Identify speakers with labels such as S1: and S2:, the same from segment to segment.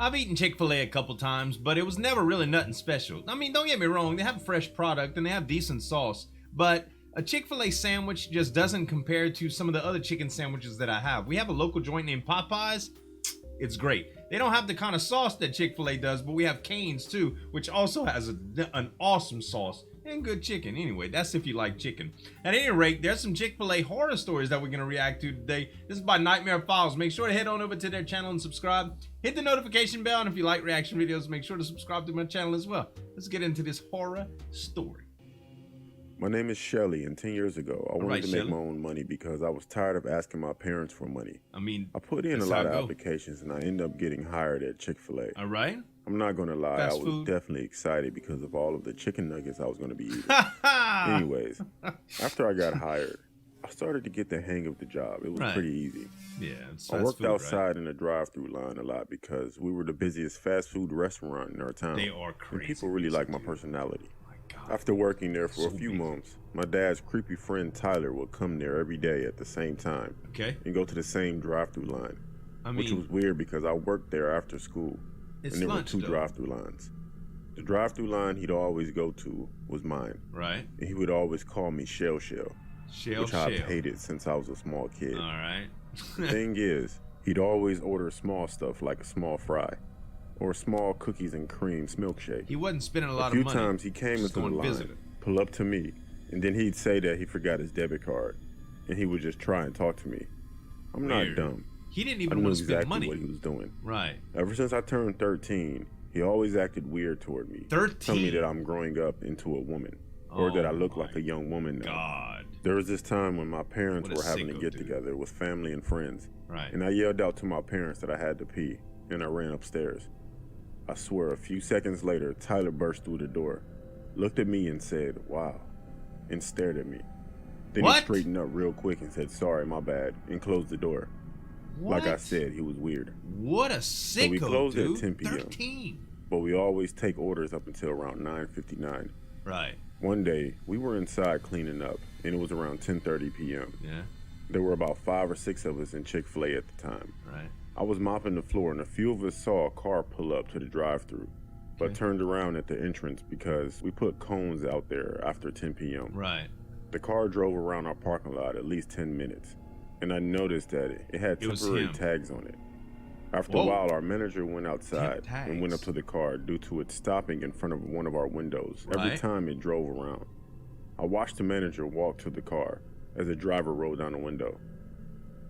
S1: I've eaten Chick-Fil-A a couple times, but it was never really nothing special. I mean, don't get me wrong, they have a fresh product and they have decent sauce, but a Chick-fil-A sandwich just doesn't compare to some of the other chicken sandwiches that I have. We have a local joint named Popeyes. It's great. They don't have the kind of sauce that Chick-fil-A does, but we have Cane's too, which also has an awesome sauce and good chicken. Anyway, that's if you like chicken. At any rate, there's some Chick-fil-A horror stories that we're going to react to today. This is by Nightmare Files. Make sure to head on over to their channel and subscribe. Hit the notification bell, and if you like reaction videos, make sure to subscribe to my channel as well. Let's get into this horror story.
S2: My name is Shelly, and 10 years ago, I wanted to make
S1: Shelly.
S2: my own money because I was tired of asking my parents for money.
S1: I mean,
S2: I put in a
S1: that's
S2: lot
S1: how
S2: of
S1: it go.
S2: applications, and I ended up getting hired at Chick-Fil-A.
S1: All right.
S2: I'm not going to lie,
S1: Fast
S2: I was
S1: food.
S2: definitely excited because of all of the chicken nuggets I was going to be eating. Anyways, after I got hired, I started to get the hang of the job. It was
S1: Right.
S2: pretty easy.
S1: Yeah, it's
S2: I
S1: fast
S2: worked
S1: food, right?
S2: outside in the drive-through line a lot because we were the busiest fast food restaurant in our town.
S1: They are
S2: And
S1: crazy.
S2: people really liked my
S1: dude.
S2: personality.
S1: My God.
S2: After working there for a
S1: So
S2: few
S1: busy.
S2: months, my dad's creepy friend Tyler would come there every day at the same time
S1: Okay.
S2: and go to the same drive-through line,
S1: I
S2: which
S1: mean,
S2: was weird because I worked there after school,
S1: it's
S2: and there
S1: lunch,
S2: were two
S1: though.
S2: drive-through lines. The drive-through line he'd always go to was mine,
S1: Right.
S2: and he would always call me Shell, which I've
S1: Shell.
S2: hated since I was a small kid.
S1: All right.
S2: The thing is, he'd always order small stuff like a small fry or small cookies and cream milkshake.
S1: He wasn't spending a lot
S2: A few
S1: of money.
S2: times he came
S1: Just
S2: into the
S1: going
S2: line,
S1: visiting.
S2: pull up to me, and then he'd say that he forgot his debit card, and he would just try and talk to me. I'm
S1: Weird.
S2: not dumb.
S1: He didn't
S2: I
S1: even
S2: knew
S1: want to spend
S2: exactly
S1: money.
S2: what he was doing.
S1: Right.
S2: Ever since I turned 13, he always acted weird toward me.
S1: 13?
S2: Telling me that I'm growing up into a woman, or that I look
S1: Oh
S2: like a young woman now.
S1: God.
S2: There was this time when my parents
S1: What a
S2: were having a
S1: sicko,
S2: get
S1: dude.
S2: together with family and friends,
S1: Right.
S2: and I yelled out to my parents that I had to pee, and I ran upstairs. I swear, a few seconds later, Tyler burst through the door, looked at me and said, "Wow," and stared at me. Then
S1: What?
S2: he straightened up real quick and said, "Sorry, my bad," and closed the door.
S1: What?
S2: Like I said, he was weird.
S1: What a sicko,
S2: we closed at
S1: dude.
S2: 10 p.m.
S1: 13.
S2: But we always take orders up until around 9:59.
S1: Right.
S2: One day, we were inside cleaning up, and it was around 10:30 p.m.
S1: Yeah.
S2: There were about 5 or 6 of us in Chick-fil-A at the time.
S1: Right.
S2: I was mopping the floor, and a few of us saw a car pull up to the drive-thru, but
S1: Okay.
S2: turned around at the entrance because we put cones out there after 10 p.m.
S1: Right.
S2: The car drove around our parking lot at least 10 minutes, and I noticed that it had
S1: It was
S2: temporary
S1: him.
S2: tags on it. After
S1: Whoa.
S2: a while, our manager went outside
S1: Temp
S2: and went up
S1: tags.
S2: to the car due to it stopping in front of one of our windows every
S1: Right.
S2: time it drove around. I watched the manager walk to the car as the driver rolled down the window.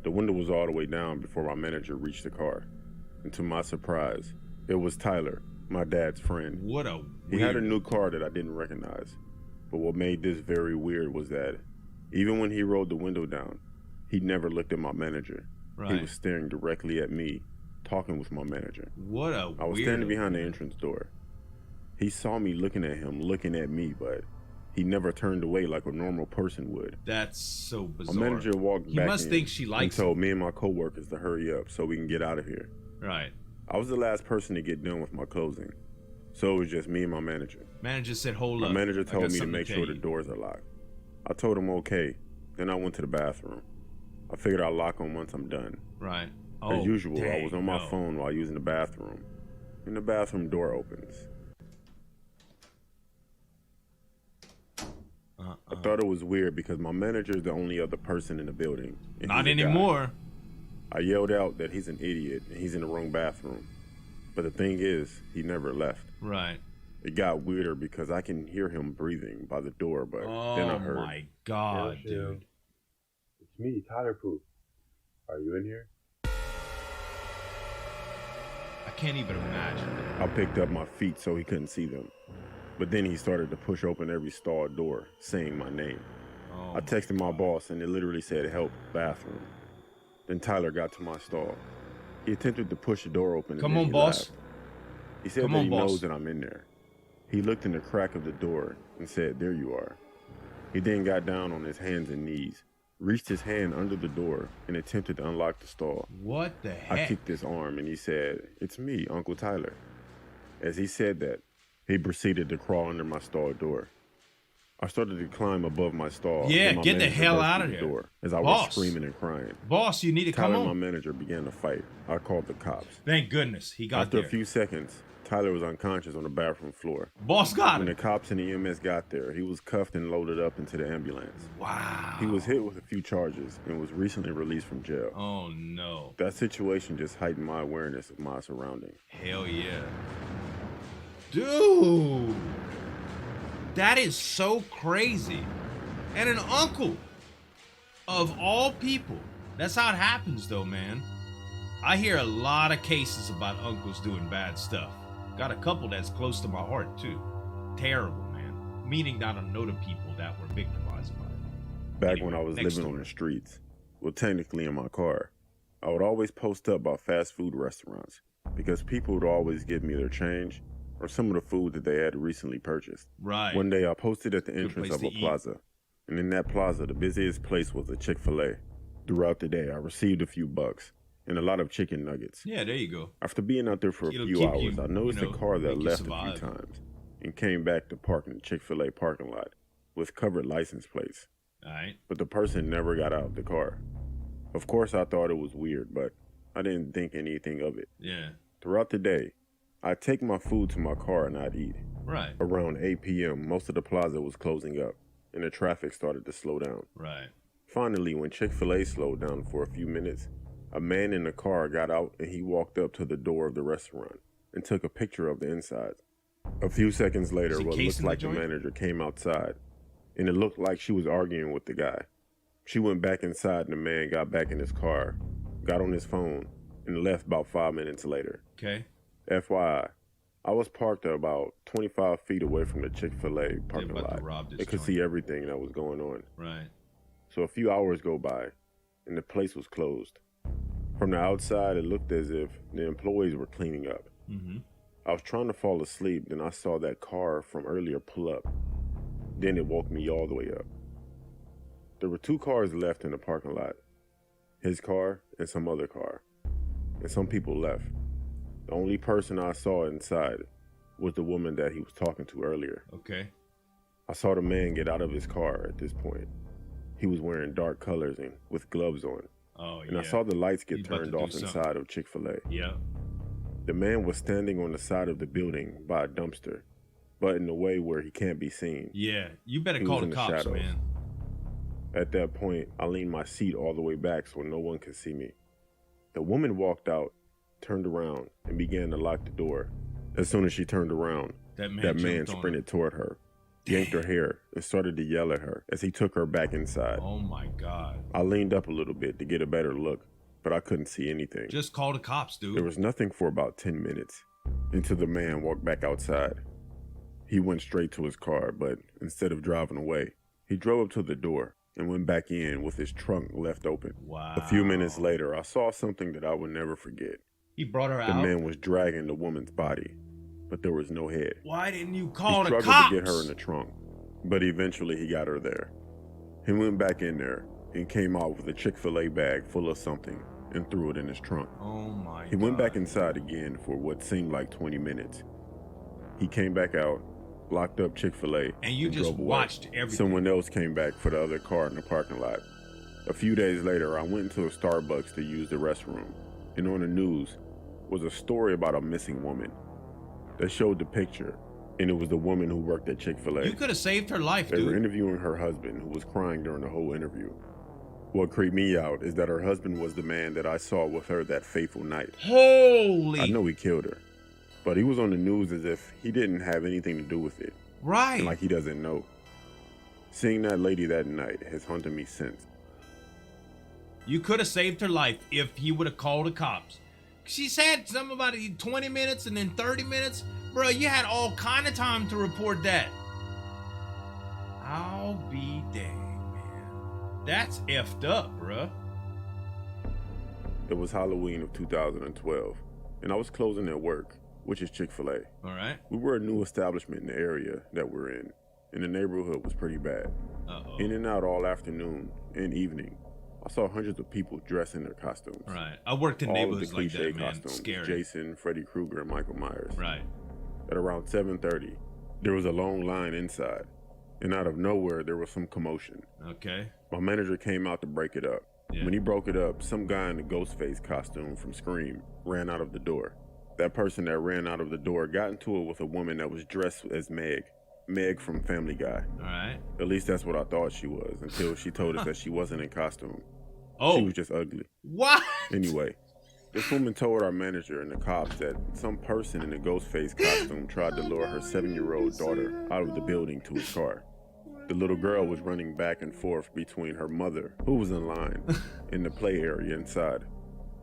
S2: The window was all the way down before my manager reached the car. And to my surprise, it was Tyler, my dad's friend.
S1: What a
S2: He had a
S1: weird-
S2: new car that I didn't recognize. But what made this very weird was that even when he rolled the window down, he never looked at my manager.
S1: Right.
S2: He was staring directly at me, talking with my manager.
S1: What a
S2: I was
S1: weirdo.
S2: standing behind the entrance door. He saw me looking at him, looking at me, but he never turned away like a normal person would.
S1: That's so
S2: My
S1: bizarre.
S2: manager walked
S1: He
S2: back
S1: must
S2: in
S1: think she
S2: and
S1: likes
S2: told me and my coworkers to hurry up so we can get out of here.
S1: Right.
S2: I was the last person to get done with my closing, so it was just me and my manager.
S1: Manager said, hold
S2: My
S1: up.
S2: manager
S1: I got
S2: told me to
S1: something
S2: make
S1: tell
S2: sure the
S1: you.
S2: doors are locked. I told him okay, then I went to the bathroom. I figured I'll lock them once I'm done.
S1: Right.
S2: As usual, I
S1: dang,
S2: was on my
S1: no.
S2: phone while using the bathroom, and the bathroom door opens. I thought it was weird because my manager is the only other person in the building. and
S1: Not
S2: he's a guy.
S1: anymore.
S2: I yelled out that he's an idiot and he's in the wrong bathroom. But the thing is, he never left.
S1: Right.
S2: It got weirder because I can hear him breathing by the door, but then I
S1: Oh
S2: heard,
S1: my God,
S2: "Yeah, Shell.
S1: dude.
S2: It's me, Tyler Poop. Are you in here?"
S1: I can't even imagine.
S2: I picked up my feet so he couldn't see them. But then he started to push open every stall door, saying my name.
S1: Oh,
S2: I texted my boss and it literally said, "Help, bathroom." Then Tyler got to my stall. He attempted to push the door open. and
S1: Come
S2: then
S1: on,
S2: he
S1: boss.
S2: laughed. He said
S1: Come
S2: that
S1: on,
S2: he
S1: boss.
S2: knows that I'm in there. He looked in the crack of the door and said, "There you are." He then got down on his hands and knees, reached his hand under the door, and attempted to unlock the stall.
S1: What the
S2: I
S1: heck?
S2: kicked his arm and he said, "It's me, Uncle Tyler." As he said that, he proceeded to crawl under my stall door. I started to climb above my stall.
S1: Yeah,
S2: when my
S1: get the
S2: manager
S1: hell
S2: burst
S1: out
S2: through
S1: of
S2: the
S1: there.
S2: door as I was
S1: Boss.
S2: screaming and crying.
S1: Boss, you need to come
S2: Tyler and my
S1: on.
S2: manager began to fight. I called the cops.
S1: Thank goodness he got
S2: After
S1: there.
S2: a few seconds, Tyler was unconscious on the bathroom floor.
S1: Boss got
S2: When
S1: him.
S2: the cops and the EMS got there, he was cuffed and loaded up into the ambulance.
S1: Wow.
S2: He was hit with a few charges and was recently released from jail.
S1: Oh no.
S2: That situation just heightened my awareness of my surroundings.
S1: Hell yeah. Dude. That is so crazy. And an uncle. Of all people. That's how it happens though, man. I hear a lot of cases about uncles doing bad stuff. Got a couple that's close to my heart too. Terrible, man. Meaning that I know the people that were victimized by it.
S2: Back
S1: Anyway,
S2: when I was
S1: next
S2: living on
S1: story.
S2: the streets, well, technically in my car, I would always post up by fast food restaurants because people would always give me their change or some of the food that they had recently purchased.
S1: Right.
S2: One day I posted at the
S1: Good
S2: entrance
S1: place
S2: of
S1: to
S2: a
S1: eat.
S2: plaza, and in that plaza, the busiest place was a Chick-Fil-A. Throughout the day, I received a few bucks and a lot of chicken nuggets.
S1: Yeah, there you go.
S2: After being out there for a
S1: It'll
S2: few
S1: keep
S2: hours,
S1: you,
S2: I noticed
S1: you know,
S2: a car that
S1: make you
S2: left a
S1: survive.
S2: few times and came back to park in the Chick-fil-A parking lot with covered license plates,
S1: All right.
S2: but the person never got out of the car. Of course, I thought it was weird, but I didn't think anything of it.
S1: Yeah.
S2: Throughout the day, I'd take my food to my car and I'd eat.
S1: Right.
S2: Around 8 p.m., most of the plaza was closing up, and the traffic started to slow down.
S1: Right.
S2: Finally, when Chick-fil-A slowed down for a few minutes, a man in the car got out and he walked up to the door of the restaurant and took a picture of the inside. A few seconds later,
S1: Is he
S2: what
S1: casing
S2: looked
S1: the
S2: like the
S1: joint?
S2: manager came outside, and it looked like she was arguing with the guy. She went back inside and the man got back in his car, got on his phone, and left about 5 minutes later.
S1: Okay.
S2: FYI, I was parked about 25 feet away from the Chick-fil-A parking
S1: about to
S2: lot.
S1: rob this
S2: It could
S1: joint.
S2: see everything that was going on.
S1: Right.
S2: So a few hours go by, and the place was closed. From the outside, it looked as if the employees were cleaning up.
S1: Mm-hmm.
S2: I was trying to fall asleep, then I saw that car from earlier pull up. Then it woke me all the way up. There were 2 cars left in the parking lot. His car and some other car. And some people left. The only person I saw inside was the woman that he was talking to earlier.
S1: Okay.
S2: I saw the man get out of his car at this point. He was wearing dark colors and with gloves on.
S1: Oh,
S2: And
S1: yeah.
S2: I saw the lights get
S1: He's about to
S2: turned
S1: do
S2: off
S1: something.
S2: inside of Chick-fil-A.
S1: Yeah.
S2: The man was standing on the side of the building by a dumpster, but in a way where he can't be seen.
S1: Yeah. You better
S2: He
S1: call
S2: was
S1: the
S2: in the
S1: cops,
S2: shadows.
S1: man.
S2: At that point, I leaned my seat all the way back so no one could see me. The woman walked out, turned around, and began to lock the door. As soon as she turned around,
S1: That man,
S2: that man
S1: jumped on
S2: sprinted toward her, yanked her hair, and started to yell at her as he took her back inside.
S1: Oh my God.
S2: I leaned up a little bit to get a better look, but I couldn't see anything.
S1: Just call the cops, dude.
S2: There was nothing for about 10 minutes until the man walked back outside. He went straight to his car, but instead of driving away, he drove up to the door and went back in with his trunk left open.
S1: Wow.
S2: A few minutes later, I saw something that I would never forget.
S1: He brought her
S2: The
S1: out.
S2: man was dragging the woman's body, but there was no head.
S1: Why didn't you
S2: He
S1: call the
S2: struggled
S1: cops?
S2: to get her in the trunk, but eventually he got her there. He went back in there and came out with a Chick-fil-A bag full of something and threw it in his trunk.
S1: Oh my God.
S2: He went back inside again for what seemed like 20 minutes. He came back out, locked up Chick-fil-A,
S1: And you just
S2: drove away.
S1: watched everything.
S2: Someone else came back for the other car in the parking lot. A few days later, I went into a Starbucks to use the restroom, and on the news was a story about a missing woman. They showed the picture, and it was the woman who worked at Chick-fil-A.
S1: You could have saved her life,
S2: They were
S1: dude.
S2: interviewing her husband, who was crying during the whole interview. What creeped me out is that her husband was the man that I saw with her that fateful night.
S1: Holy.
S2: I know he killed her, but he was on the news as if he didn't have anything to do with it,
S1: Right.
S2: and like he doesn't know. Seeing that lady that night has haunted me since.
S1: You could have saved her life if he would have called the cops. She said something about 20 minutes and then 30 minutes. Bro, you had all kind of time to report that. I'll be dang, man. That's effed up, bruh.
S2: It was Halloween of 2012, and I was closing at work, which is Chick-fil-A.
S1: All right.
S2: We were a new establishment in the area that we're in, and the neighborhood was pretty bad.
S1: Uh-oh.
S2: In and out all afternoon and evening, I saw hundreds of people dressed in their costumes.
S1: Right. I worked in
S2: All of the
S1: neighborhoods like
S2: cliche
S1: that, man.
S2: costumes,
S1: Scary.
S2: Jason, Freddy Krueger, and Michael Myers.
S1: Right.
S2: At around 7:30, there was a long line inside. and out of nowhere, there was some commotion.
S1: Okay.
S2: My manager came out to break it up.
S1: Yeah.
S2: When he broke it up, some guy in the Ghostface costume from Scream ran out of the door. That person that ran out of the door got into it with a woman that was dressed as Meg from Family Guy.
S1: All right.
S2: At least that's what I thought she was, until she told us that she wasn't in costume.
S1: Oh.
S2: She was just ugly.
S1: What?
S2: Anyway, this woman told our manager and the cops that some person in a Ghostface costume tried to lure her 7-year-old daughter out of the building to his car. The little girl was running back and forth between her mother, who was in line, and the play area inside.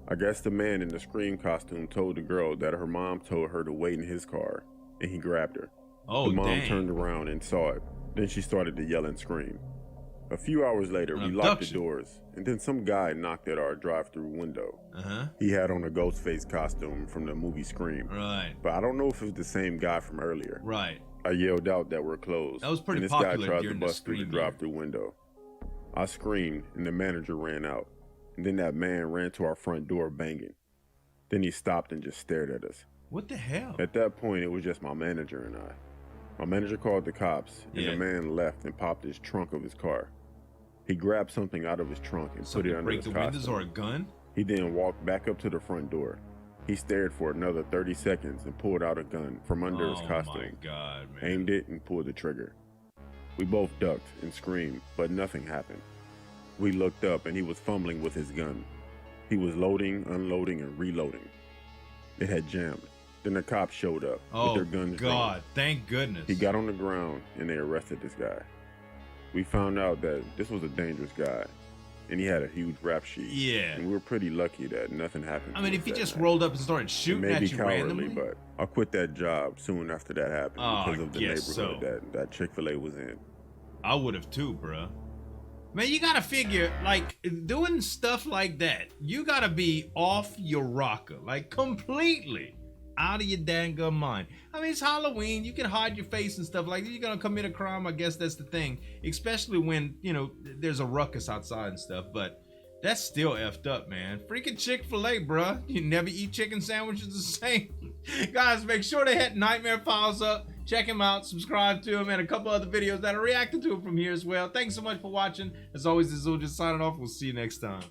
S2: I guess the man in the Scream costume told the girl that her mom told her to wait in his car, and he grabbed her.
S1: Oh,
S2: the mom
S1: dang.
S2: turned around and saw it. Then she started to yell and scream. A few hours later, we locked the doors, and then some guy knocked at our drive-through window. He had on a Ghostface costume from the movie Scream.
S1: Right.
S2: But I don't know if it was the same guy from earlier.
S1: Right.
S2: I yelled out that we're closed.
S1: That was pretty
S2: and this
S1: popular
S2: guy tried to
S1: during the
S2: bust through the
S1: Scream
S2: drive-through window. I screamed, and the manager ran out. And then that man ran to our front door banging. Then he stopped and just stared at us.
S1: What the hell?
S2: At that point, it was just my manager and I. My manager called the cops, and the man left and popped his trunk of his car. He grabbed something out of his trunk and put it under his costume.
S1: Break the windows or a gun?
S2: He then walked back up to the front door. He stared for another 30 seconds and pulled out a gun from under his costume.
S1: Oh my God, man.
S2: Aimed it and pulled the trigger. We both ducked and screamed, but nothing happened. We looked up and he was fumbling with his gun. He was loading, unloading, and reloading. It had jammed. Then the cops showed up with their guns
S1: God,
S2: drawn.
S1: thank goodness.
S2: He got on the ground and they arrested this guy. We found out that this was a dangerous guy, and he had a huge rap sheet.
S1: Yeah.
S2: And we were pretty lucky that nothing happened.
S1: I mean, if he just rolled up and started shooting at you randomly.
S2: But I quit that job soon after that happened because of the neighborhood that Chick-Fil-A was in.
S1: I would have too, bro. Man, you gotta figure, like, doing stuff like that, you gotta be off your rocker, like, completely out of your dang good mind. I mean, it's Halloween, you can hide your face and stuff like that. You're gonna commit a crime, I guess that's the thing. Especially when, you know, there's a ruckus outside and stuff, but that's still effed up, man. Freaking Chick-fil-A, bruh. You never eat chicken sandwiches the same. Guys, make sure to hit Nightmare Files up. Check him out, subscribe to him, and a couple other videos that are reacting to him from here as well. Thanks so much for watching. As always, this is Zueljin signing off. We'll see you next time.